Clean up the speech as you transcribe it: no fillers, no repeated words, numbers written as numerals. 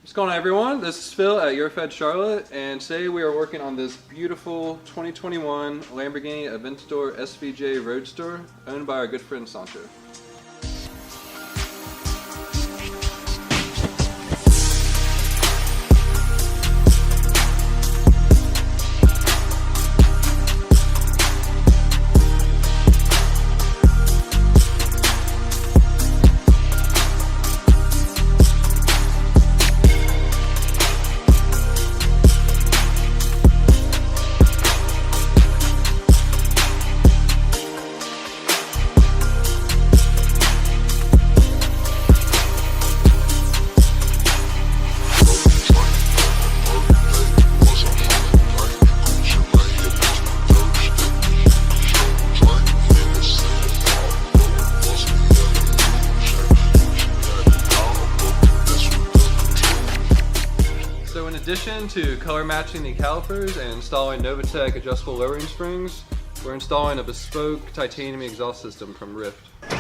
What's going on, everyone? This is Phil at Eurofed Charlotte, and today we are working on this beautiful 2021 Lamborghini Aventador SVJ Roadster owned by our good friend Sancho. So in addition to color matching the calipers and installing Novatech adjustable lowering springs, we're installing a bespoke titanium exhaust system from Ryft.